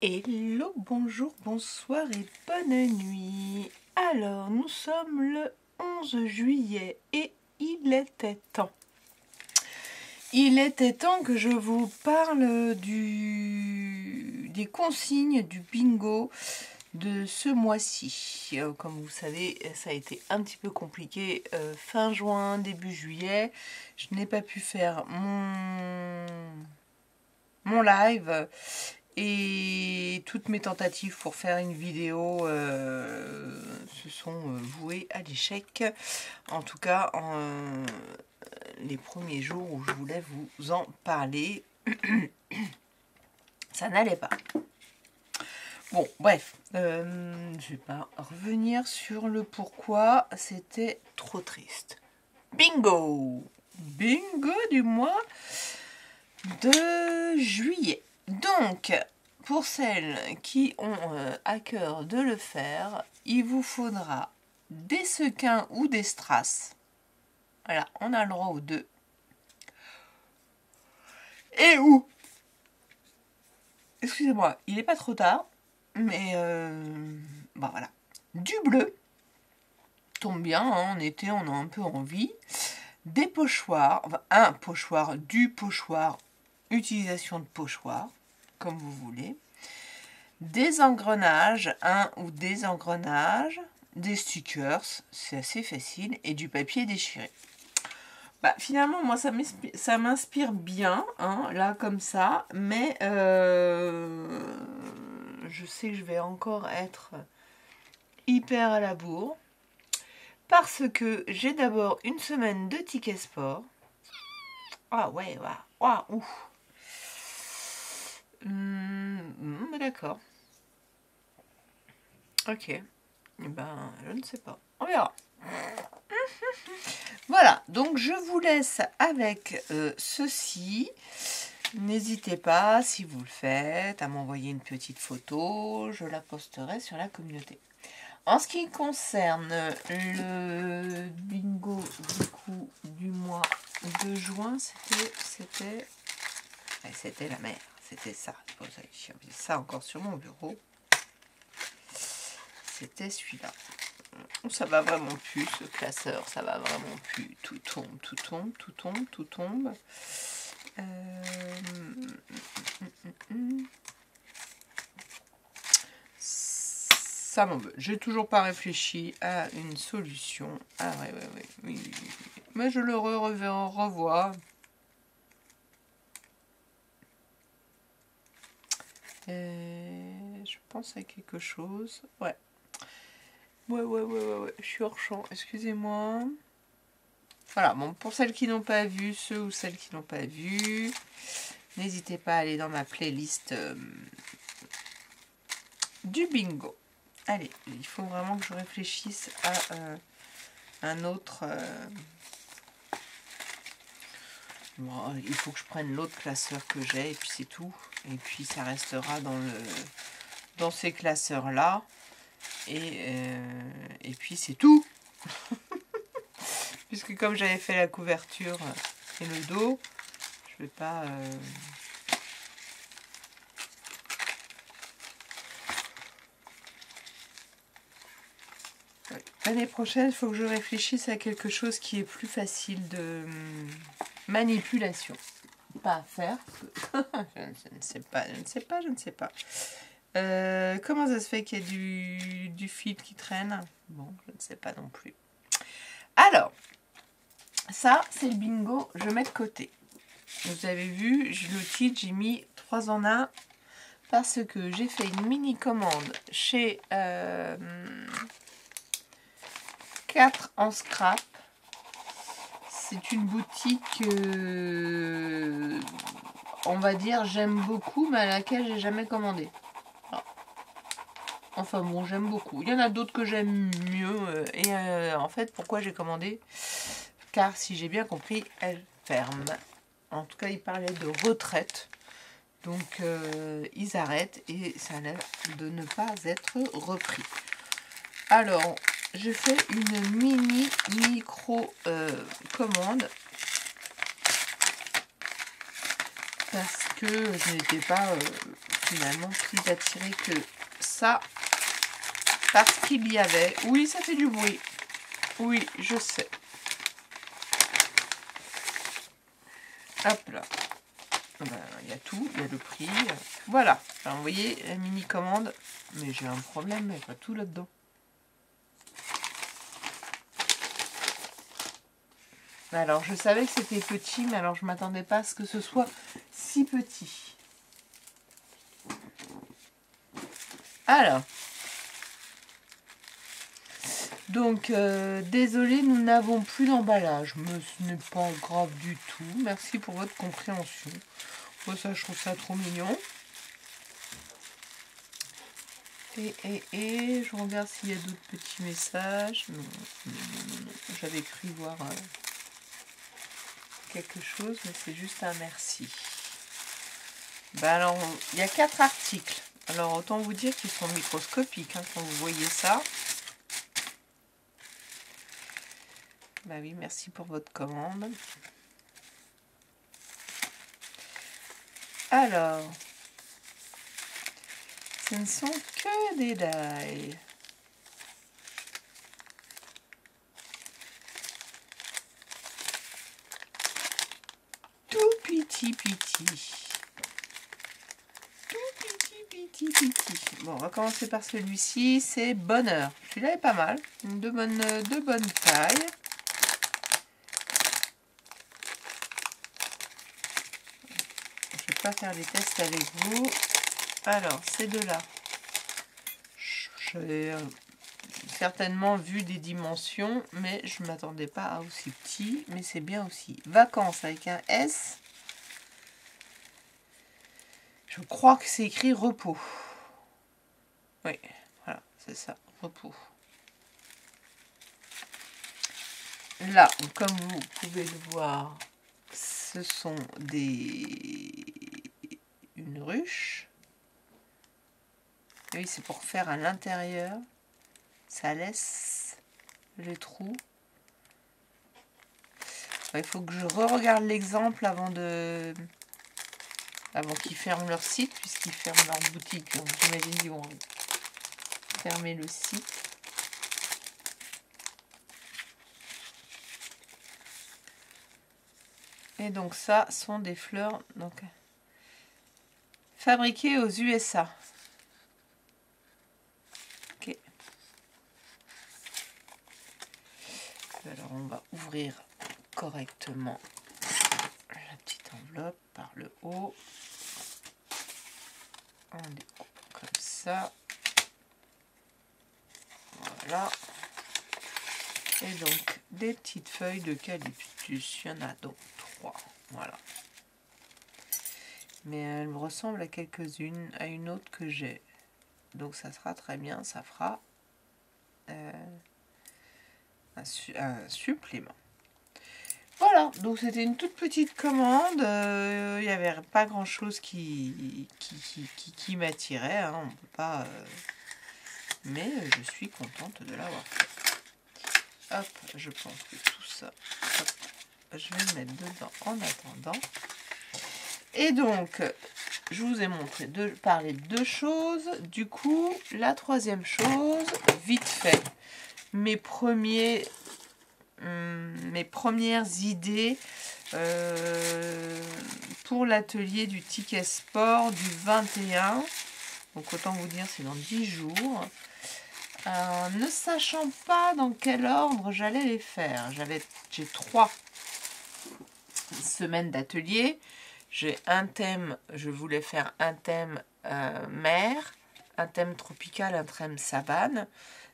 Hello, bonjour, bonsoir et bonne nuit. Alors, nous sommes le 11 juillet et il était temps. Il était temps que je vous parle des consignes du bingo de ce mois-ci. Comme vous savez, ça a été un petit peu compliqué fin juin, début juillet. Je n'ai pas pu faire mon live. Et toutes mes tentatives pour faire une vidéo se sont vouées à l'échec. En tout cas, les premiers jours où je voulais vous en parler, ça n'allait pas. Bon, bref, je ne vais pas revenir sur le pourquoi c'était trop triste. Bingo! Bingo du mois de juillet. Donc, pour celles qui ont à cœur de le faire, il vous faudra des sequins ou des strass. Voilà, on a le droit aux deux. Et où? Excusez-moi, il n'est pas trop tard, mais bah voilà. Du bleu, tombe bien, hein, en été on a un peu envie. Des pochoirs, enfin, un pochoir, du pochoir, utilisation de pochoir, comme vous voulez. Des engrenages, un ou des engrenages, des stickers, c'est assez facile, et du papier déchiré. Bah, finalement, moi, ça m'inspire bien, hein, là, comme ça, mais je sais que je vais encore être hyper à la bourre, parce que j'ai d'abord une semaine de tickets sport. Ah ouais, ouf. D'accord. Ok. Eh ben, je ne sais pas. On verra. Voilà, donc je vous laisse avec ceci. N'hésitez pas, si vous le faites, à m'envoyer une petite photo. Je la posterai sur la communauté. En ce qui concerne le bingo du coup du mois de juin, c'était la mer. C'était ça. J'ai ça encore sur mon bureau. C'était celui-là. Ça va vraiment plus, ce classeur, ça va vraiment plus. Tout tombe, tout tombe, tout tombe, tout tombe. Ça m'en veut. J'ai toujours pas réfléchi à une solution. Ah ouais, oui. Mais je le revois. Je pense à quelque chose. Ouais. Ouais. Je suis hors champ. Excusez-moi. Voilà. Bon, pour celles qui n'ont pas vu, ceux ou celles qui n'ont pas vu, n'hésitez pas à aller dans ma playlist du bingo. Allez, il faut vraiment que je réfléchisse à un autre. Bon, il faut que je prenne l'autre classeur que j'ai et puis c'est tout. Et puis ça restera dans ces classeurs-là. Et puis c'est tout. Puisque comme j'avais fait la couverture et le dos, je vais pas... Ouais. L'année prochaine, il faut que je réfléchisse à quelque chose qui est plus facile de manipulation. Pas à faire. je ne sais pas. Comment ça se fait qu'il y a du fil qui traîne? Bon, je ne sais pas non plus. Alors, ça, c'est le bingo, je mets de côté. Vous avez vu, le titre, j'ai mis 3 en 1 parce que j'ai fait une mini commande chez 4 en scrap. C'est une boutique, on va dire, j'aime beaucoup, mais à laquelle j'ai jamais commandé. Enfin bon, j'aime beaucoup. Il y en a d'autres que j'aime mieux. Et en fait, pourquoi j'ai commandé? Car si j'ai bien compris, elle ferme. En tout cas, ils parlaient de retraite. Donc, ils arrêtent et ça a l'air de ne pas être repris. Alors, je fais une micro commande. Parce que je n'étais pas finalement plus attirée que ça. Parce qu'il y avait... Oui, ça fait du bruit. Oui, je sais. Hop là. Il y a tout, il y a le prix. Voilà. Alors, vous voyez, la mini-commande. Mais j'ai un problème, il n'y a pas tout là-dedans. Alors, je savais que c'était petit, mais alors je ne m'attendais pas à ce que ce soit si petit. Alors. Donc, désolé, nous n'avons plus d'emballage. Mais ce n'est pas grave du tout. Merci pour votre compréhension. Moi, ça, je trouve ça trop mignon. Et je regarde s'il y a d'autres petits messages. Non. J'avais cru voir quelque chose, mais c'est juste un merci. Ben alors, il y a 4 articles. Alors, autant vous dire qu'ils sont microscopiques hein, quand vous voyez ça. Bah oui, merci pour votre commande. Alors, ce ne sont que des die. Tout petit. Petit. Bon, on va commencer par celui-ci, c'est Bonheur. Celui-là est pas mal, de bonne taille. Je vais pas faire les tests avec vous. Alors, ces deux-là, j'ai certainement vu des dimensions, mais je ne m'attendais pas à aussi petit, mais c'est bien aussi. Vacances avec un S. Je crois que c'est écrit repos. Oui, voilà, c'est ça, repos. Là, comme vous pouvez le voir, ce sont une ruche. Oui, c'est pour faire à l'intérieur. Ça laisse les trous. Il faut que je re-regarde l'exemple avant qu'ils ferment leur site, puisqu'ils ferment leur boutique. J'imagine qu'ils vont fermer le site. Et donc ça sont des fleurs donc fabriquées aux USA. Ok. Alors on va ouvrir correctement la petite enveloppe par le haut. On découpe comme ça. Voilà. Et donc des petites feuilles d'eucalyptus. Il y en a donc 3. Voilà. Mais elle me ressemble à quelques-unes, à une autre que j'ai. Donc ça sera très bien, ça fera un supplément. Voilà, donc c'était une toute petite commande. Il n'y avait pas grand-chose qui m'attirait. Hein, on peut pas. Mais je suis contente de l'avoir fait. Hop, je pense que tout ça, hop, je vais le mettre dedans en attendant. Et donc, je vous ai parlé de 2 choses. Du coup, la troisième chose, vite fait, mes premières idées pour l'atelier du ticket sport du 21. Donc, autant vous dire, c'est dans 10 jours. Ne sachant pas dans quel ordre j'allais les faire. J'ai 3 semaines d'atelier. J'ai un thème, je voulais faire un thème mer, un thème tropical, un thème savane.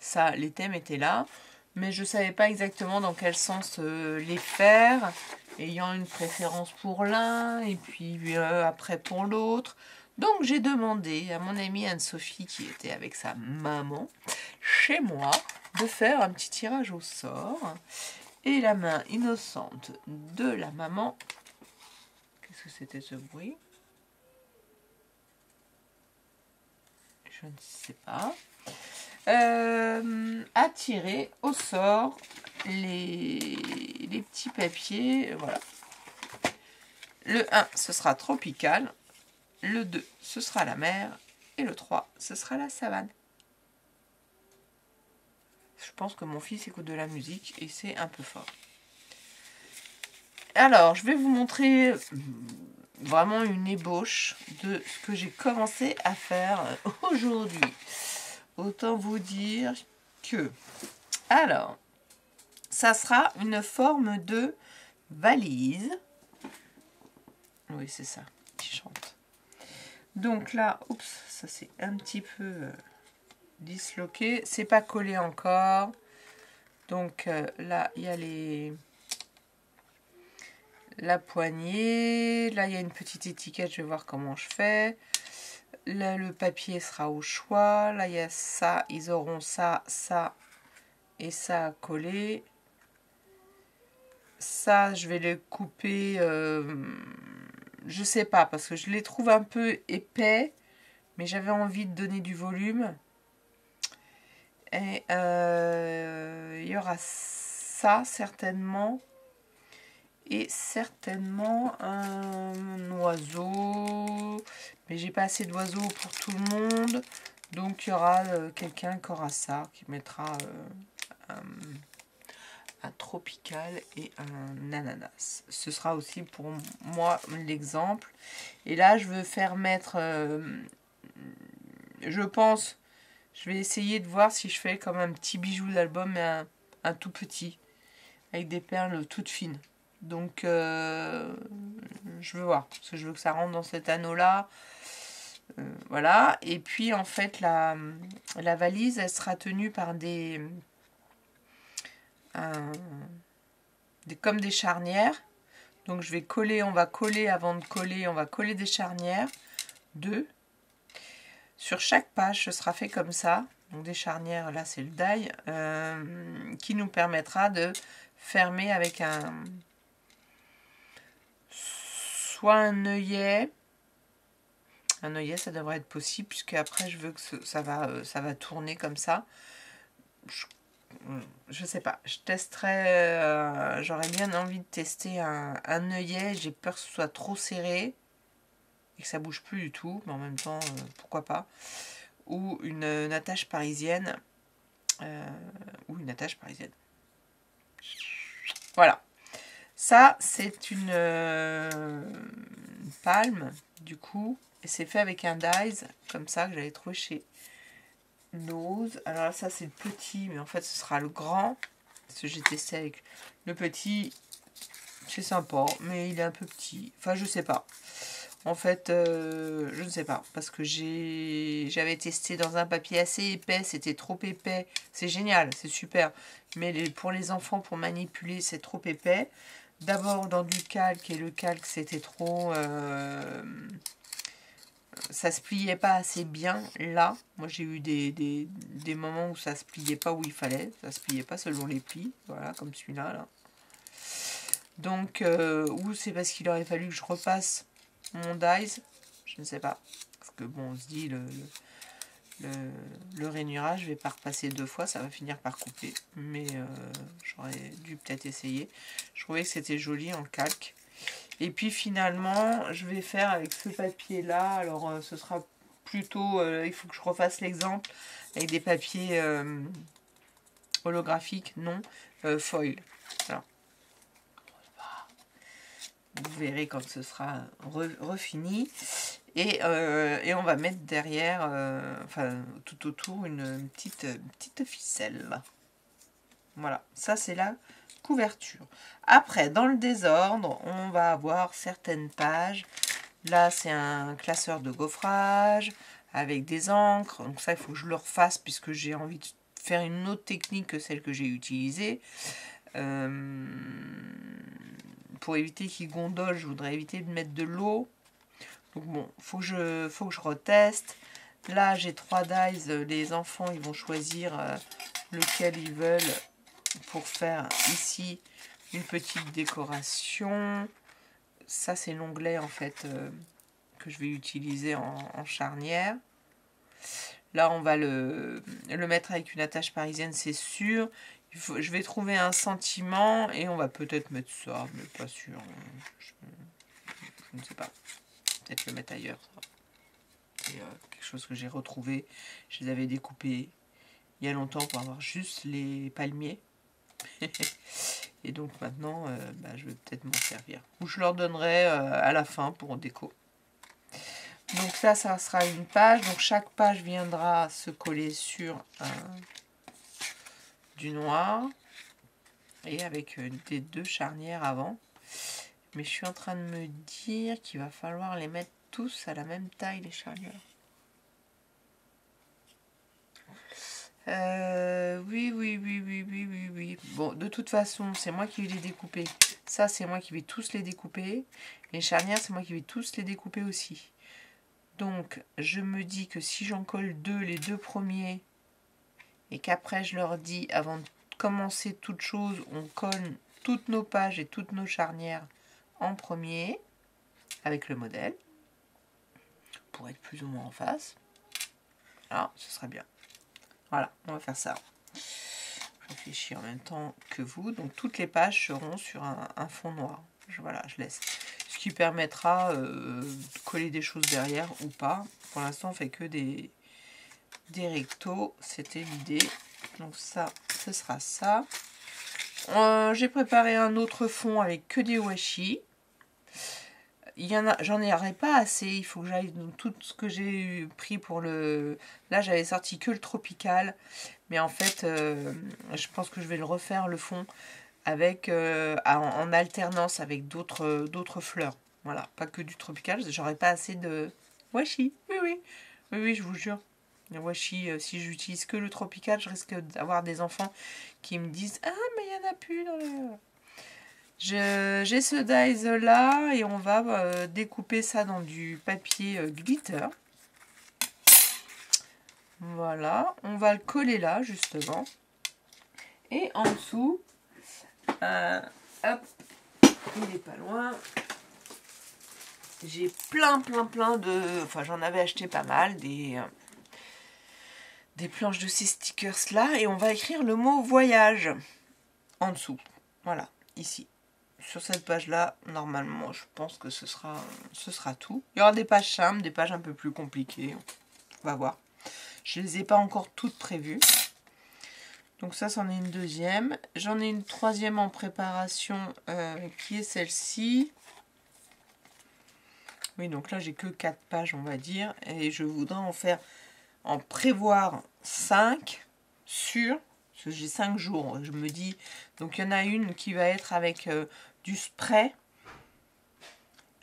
Ça, les thèmes étaient là, mais je ne savais pas exactement dans quel sens les faire, ayant une préférence pour l'un et puis après pour l'autre. Donc j'ai demandé à mon amie Anne-Sophie, qui était avec sa maman, chez moi, de faire un petit tirage au sort. Et la main innocente de la maman... Qu'est-ce que c'était ce bruit? Je ne sais pas. A tiré au sort les petits papiers. Voilà. Le 1, ce sera tropical. le 2, ce sera la mer. Et le 3, ce sera la savane. Je pense que mon fils écoute de la musique et c'est un peu fort. Alors, je vais vous montrer vraiment une ébauche de ce que j'ai commencé à faire aujourd'hui. Autant vous dire que... Alors, ça sera une forme de valise. Oui, c'est ça qui chante. Donc là, oups, ça c'est un petit peu disloqué. C'est pas collé encore. Donc là, il y a la poignée. Là, il y a une petite étiquette. Je vais voir comment je fais. Là, le papier sera au choix. Là, il y a ça. Ils auront ça, ça et ça à coller. Ça, je vais le couper... je sais pas, parce que je les trouve un peu épais. Mais j'avais envie de donner du volume. Et il y aura ça, certainement. Et certainement un oiseau. Mais j'ai pas assez d'oiseaux pour tout le monde. Donc il y aura quelqu'un qui aura ça, qui mettra un tropical et un ananas. Ce sera aussi pour moi l'exemple. Et là, je veux faire mettre... je pense... Je vais essayer de voir si je fais comme un petit bijou d'album, mais un tout petit. Avec des perles toutes fines. Donc, je veux voir. Parce que je veux que ça rentre dans cet anneau-là. Voilà. Et puis, en fait, la valise, elle sera tenue par comme des charnières. Donc, je vais coller, on va coller avant de coller. On va coller des charnières. 2. Sur chaque page, ce sera fait comme ça. Donc des charnières, là c'est le die, qui nous permettra de fermer avec soit un œillet. Un œillet, ça devrait être possible, puisque après je veux que ça va tourner comme ça. Je sais pas, je testerai, j'aurais bien envie de tester un œillet. J'ai peur que ce soit trop serré et que ça bouge plus du tout, mais en même temps, pourquoi pas. Ou une attache parisienne. Voilà. Ça, c'est une palme, du coup. Et c'est fait avec un dies, comme ça, que j'avais trouvé chez Nose. Alors là, ça, c'est le petit, mais en fait, ce sera le grand. Parce que j'ai testé avec le petit. C'est sympa, mais il est un peu petit. Enfin, je sais pas. En fait, je ne sais pas, parce que j'avais testé dans un papier assez épais, c'était trop épais. C'est génial, c'est super. Mais pour les enfants, pour manipuler, c'est trop épais. D'abord dans du calque, et le calque, c'était trop... ça se pliait pas assez bien, là. Moi, j'ai eu des moments où ça se pliait pas où il fallait. Ça se pliait pas selon les plis, voilà, comme celui-là, là. Donc, ou c'est parce qu'il aurait fallu que je repasse mon dies, je ne sais pas, parce que bon, on se dit le rainurage, je vais pas repasser 2 fois, ça va finir par couper, mais j'aurais dû peut-être essayer. Je trouvais que c'était joli en calque. Et puis finalement, je vais faire avec ce papier là, alors ce sera plutôt, il faut que je refasse l'exemple avec des papiers holographiques, non, foil. Alors, vous verrez quand ce sera refini. Et on va mettre derrière, enfin tout autour, une petite ficelle. Voilà, ça c'est la couverture. Après, dans le désordre, on va avoir certaines pages. Là, c'est un classeur de gaufrage avec des encres. Donc ça, il faut que je le refasse puisque j'ai envie de faire une autre technique que celle que j'ai utilisée. Pour éviter qu'il gondole, je voudrais éviter de mettre de l'eau. Donc bon, faut que je reteste. Là, j'ai 3 dies. Les enfants, ils vont choisir lequel ils veulent pour faire ici une petite décoration. Ça, c'est l'onglet en fait que je vais utiliser en charnière. Là, on va le mettre avec une attache parisienne, c'est sûr. Je vais trouver un sentiment et on va peut-être mettre ça, mais pas sûr. Je ne sais pas. peut-être le mettre ailleurs. C'est quelque chose que j'ai retrouvé. Je les avais découpés il y a longtemps pour avoir juste les palmiers. Et donc maintenant, je vais peut-être m'en servir. Ou je leur donnerai à la fin pour déco. Donc ça sera une page. Donc chaque page viendra se coller sur du noir. Et avec des 2 charnières avant. Mais je suis en train de me dire qu'il va falloir les mettre tous à la même taille, les charnières. Oui. Bon, de toute façon, c'est moi qui vais les découper. Ça, c'est moi qui vais tous les découper. Les charnières, c'est moi qui vais tous les découper aussi. Donc, je me dis que si j'en colle 2, les 2 premiers, et qu'après, je leur dis, avant de commencer toute chose, on colle toutes nos pages et toutes nos charnières en premier, avec le modèle, pour être plus ou moins en face. Là, ce serait bien. Voilà, on va faire ça. Je réfléchis en même temps que vous. Donc toutes les pages seront sur un fond noir. Voilà, je laisse. Ce qui permettra de coller des choses derrière ou pas. Pour l'instant, on fait que des rectos. C'était l'idée. Donc ça, ce sera ça. J'ai préparé un autre fond avec que des washi. J'en aurai pas assez, il faut que j'aille dans tout ce que j'ai pris pour le... Là, j'avais sorti que le tropical, mais en fait, je pense que je vais le refaire, le fond, avec en alternance avec d'autres fleurs. Voilà, pas que du tropical, j'aurai pas assez de washi. Oui, je vous jure. Le washi, si j'utilise que le tropical, je risque d'avoir des enfants qui me disent « Ah, mais il n'y en a plus dans le... » J'ai ce dies là et on va découper ça dans du papier glitter. Voilà, on va le coller là justement. Et en dessous, hop, il n'est pas loin. J'ai plein de... Enfin, j'en avais acheté pas mal, des planches de ces stickers là. Et on va écrire le mot voyage en dessous. Voilà, ici. Sur cette page-là, normalement, je pense que ce sera tout. Il y aura des pages simples, des pages un peu plus compliquées. On va voir. Je ne les ai pas encore toutes prévues. Donc ça, c'en est une deuxième. J'en ai une troisième en préparation qui est celle-ci. Oui, donc là, j'ai que 4 pages, on va dire. Et je voudrais en prévoir 5 sur... Parce que j'ai 5 jours, je me dis. Donc il y en a une qui va être avec... du spray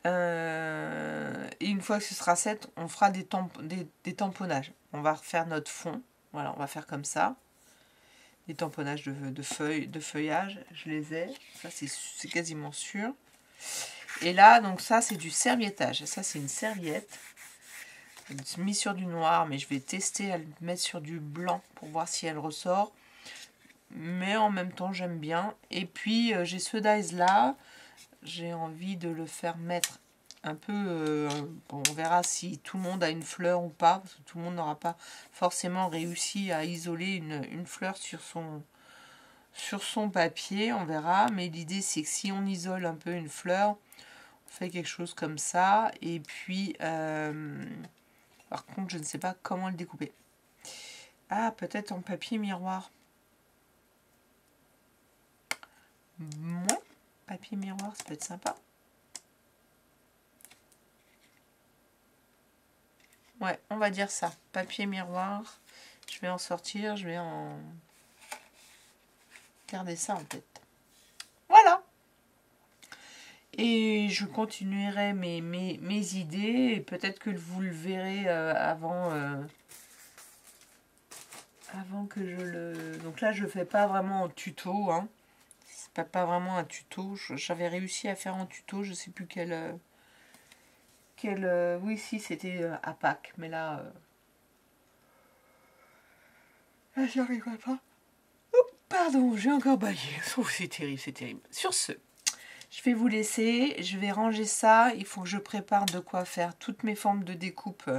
et une fois que ce sera 7, on fera des tamponnages. On va refaire notre fond, voilà, on va faire comme ça, des tamponnages de feuillage, je les ai, ça c'est quasiment sûr. Et là, donc ça c'est du serviettage, ça c'est une serviette mise sur du noir, mais je vais tester à le mettre sur du blanc pour voir si elle ressort. Mais en même temps j'aime bien. Et puis j'ai ce dies là. J'ai envie de le faire mettre un peu... bon, on verra si tout le monde a une fleur ou pas. Parce que tout le monde n'aura pas forcément réussi à isoler une fleur sur son papier. On verra. Mais l'idée c'est que si on isole un peu une fleur, on fait quelque chose comme ça. Et puis... par contre, je ne sais pas comment le découper. Ah, peut-être en papier miroir. Ouais, papier miroir, ça peut être sympa. Ouais, on va dire ça. Papier miroir. Je vais en sortir, je vais en garder ça en tête. Voilà. Et je continuerai mes idées. Et peut-être que vous le verrez avant que je le... Donc là, je ne fais pas vraiment en tuto. Hein. C'est pas vraiment un tuto. J'avais réussi à faire en tuto. Je ne sais plus quel... oui, si, c'était à Pâques. Mais là... là, j'y arriverai pas. Oh, pardon, j'ai encore baillé. Oh, c'est terrible, c'est terrible. Sur ce, je vais vous laisser. Je vais ranger ça. Il faut que je prépare de quoi faire toutes mes formes de découpe.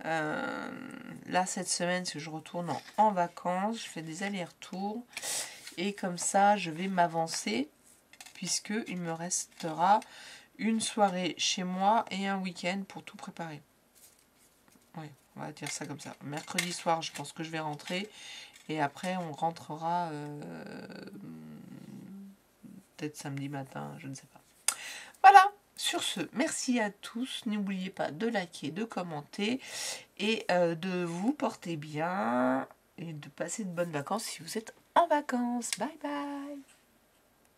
Là, cette semaine, parce que je retourne en vacances. Je fais des allers-retours. Et comme ça, je vais m'avancer. Puisqu'il me restera une soirée chez moi et un week-end pour tout préparer. Oui, on va dire ça comme ça. Mercredi soir, je pense que je vais rentrer. Et après, on rentrera peut-être samedi matin, je ne sais pas. Voilà, sur ce, merci à tous. N'oubliez pas de liker, de commenter et de vous porter bien et de passer de bonnes vacances si vous êtes en vacances. Bye bye.